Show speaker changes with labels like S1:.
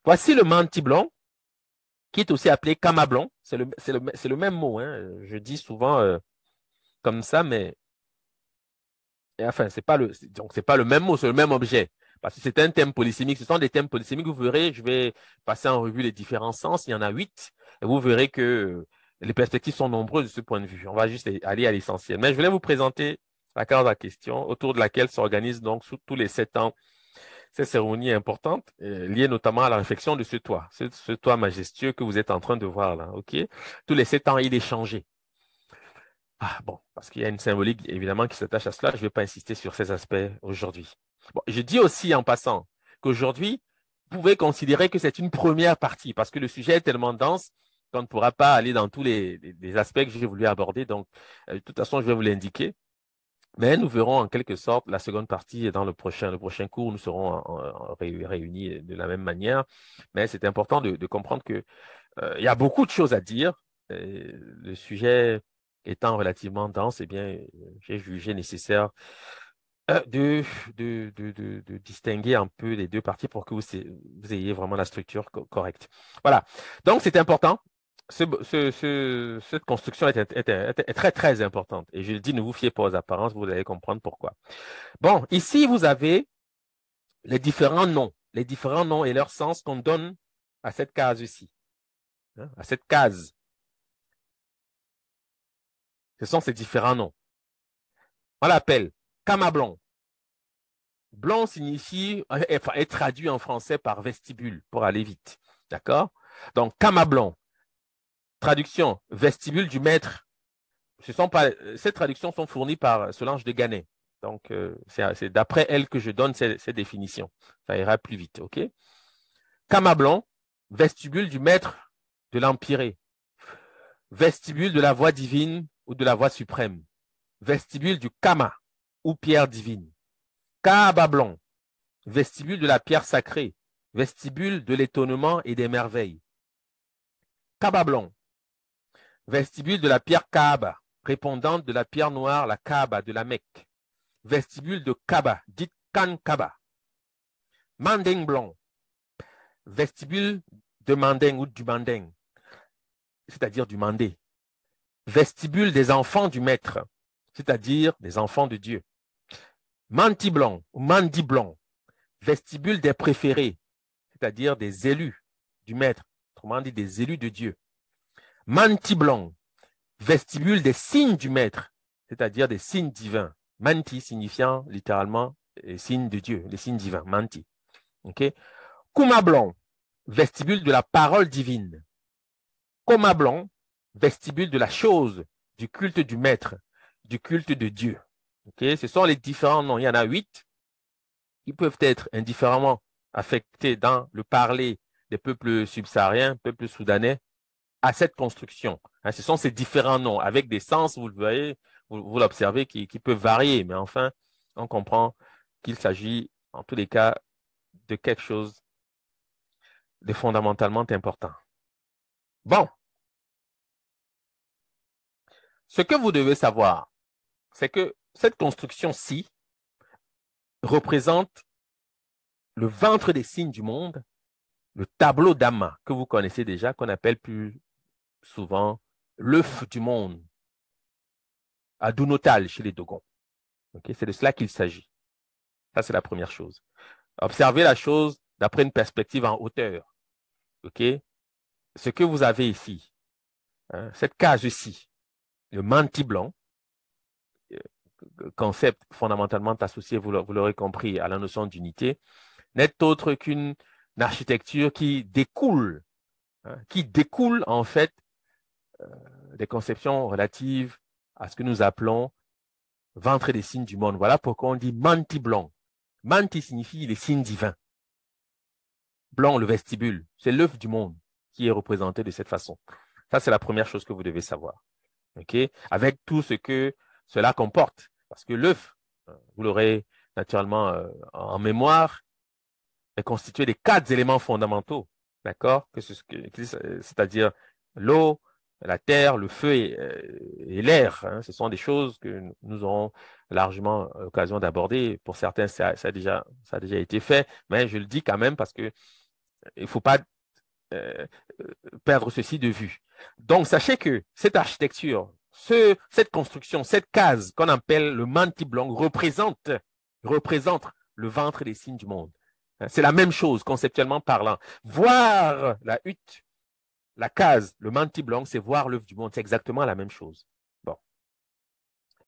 S1: Voici le manti blanc, qui est aussi appelé kama blanc. C'est le même mot, hein. Je dis souvent comme ça, mais enfin, c'est pas le même mot, c'est le même objet. Parce que c'est un thème polysémique. Ce sont des thèmes polysémiques. Vous verrez, je vais passer en revue les différents sens. Il y en a 8. Et vous verrez que les perspectives sont nombreuses de ce point de vue. On va juste aller à l'essentiel. Mais je voulais vous présenter la carte à question autour de laquelle s'organisent donc sous tous les 7 ans ces cérémonies importantes liées notamment à la réflexion de ce toit, ce toit majestueux que vous êtes en train de voir là. OK? Tous les 7 ans, il est changé. Ah bon, parce qu'il y a une symbolique évidemment qui s'attache à cela. Je ne vais pas insister sur ces aspects aujourd'hui. Bon, je dis aussi en passant qu'aujourd'hui, vous pouvez considérer que c'est une première partie parce que le sujet est tellement dense qu'on ne pourra pas aller dans tous les aspects que j'ai voulu aborder. Donc, de toute façon, je vais vous l'indiquer. Mais nous verrons en quelque sorte la seconde partie dans le prochain cours. Nous serons réunis de la même manière. Mais c'est important de comprendre que il y a beaucoup de choses à dire. Le sujet étant relativement dense, eh bien, j'ai jugé nécessaire de distinguer un peu les deux parties pour que vous ayez vraiment la structure correcte. Voilà. Donc, c'est important. Cette construction est très, très importante. Et je le dis, ne vous fiez pas aux apparences, vous allez comprendre pourquoi. Bon, ici, vous avez les différents noms et leur sens qu'on donne à cette case-ci, hein, à cette case. Ce sont ces différents noms. On l'appelle Kama blanc. Blanc signifie, est traduit en français par vestibule, pour aller vite. D'accord? Donc, Kama blanc. Traduction, vestibule du maître. Ces traductions sont fournies par Solange de Ganay. Donc, c'est d'après elle que je donne ces définitions. Ça ira plus vite, OK? Kama blanc, vestibule du maître de l'empiré. Vestibule de la voix divine ou de la voix suprême. Vestibule du Kama ou pierre divine. Kaaba blanc, vestibule de la pierre sacrée, vestibule de l'étonnement et des merveilles. Kaaba blanc, vestibule de la pierre Kaaba, répondante de la pierre noire, la Kaaba de la Mecque. Vestibule de Kaaba, dite Kan Kaaba. Manding blanc, vestibule de Manding ou du Manding, c'est-à-dire du Mandé. Vestibule des enfants du Maître, c'est-à-dire des enfants de Dieu. Manti blanc ou Mandi blanc, vestibule des préférés, c'est-à-dire des élus du Maître, autrement dit des élus de Dieu. Manti blanc, vestibule des signes du Maître, c'est-à-dire des signes divins. Manti signifiant littéralement les signes de Dieu, les signes divins, manti. Okay? Kuma blanc, vestibule de la parole divine. Koma blanc, vestibule de la chose, du culte du Maître, du culte de Dieu. Okay? Ce sont les différents noms. Il y en a 8 qui peuvent être indifféremment affectés dans le parler des peuples subsahariens, peuples soudanais, à cette construction. Hein, ce sont ces différents noms, avec des sens, vous le voyez, vous l'observez, qui peuvent varier, mais enfin, on comprend qu'il s'agit, en tous les cas, de quelque chose de fondamentalement important. Bon, ce que vous devez savoir, c'est que cette construction-ci représente le ventre des signes du monde, le tableau d'Amma, que vous connaissez déjà, qu'on appelle plus souvent l'œuf du monde, Adunotal chez les Dogons. Okay? C'est de cela qu'il s'agit. Ça, c'est la première chose. Observez la chose d'après une perspective en hauteur. Okay? Ce que vous avez ici, hein, cette case-ci, le manti blanc, concept fondamentalement associé, vous l'aurez compris, à la notion d'unité, n'est autre qu'une architecture hein, qui découle en fait des conceptions relatives à ce que nous appelons ventre des signes du monde. Voilà pourquoi on dit manti blanc. Manti signifie les signes divins. Blanc, le vestibule, c'est l'œuf du monde qui est représenté de cette façon. Ça, c'est la première chose que vous devez savoir. Okay? Avec tout ce que cela comporte. Parce que l'œuf, vous l'aurez naturellement en mémoire, est constitué des 4 éléments fondamentaux. D'accord? C'est-à-dire l'eau, la terre, le feu et l'air. Hein. Ce sont des choses que nous aurons largement l'occasion d'aborder. Pour certains, ça a déjà été fait, mais je le dis quand même parce que Il ne faut pas perdre ceci de vue. Donc, sachez que cette architecture, cette construction, cette case qu'on appelle le Manti-Blanc représente le ventre des signes du monde. C'est la même chose, conceptuellement parlant. Voir la hutte, la case, le Manti-Blanc, c'est voir l'œuvre du monde. C'est exactement la même chose.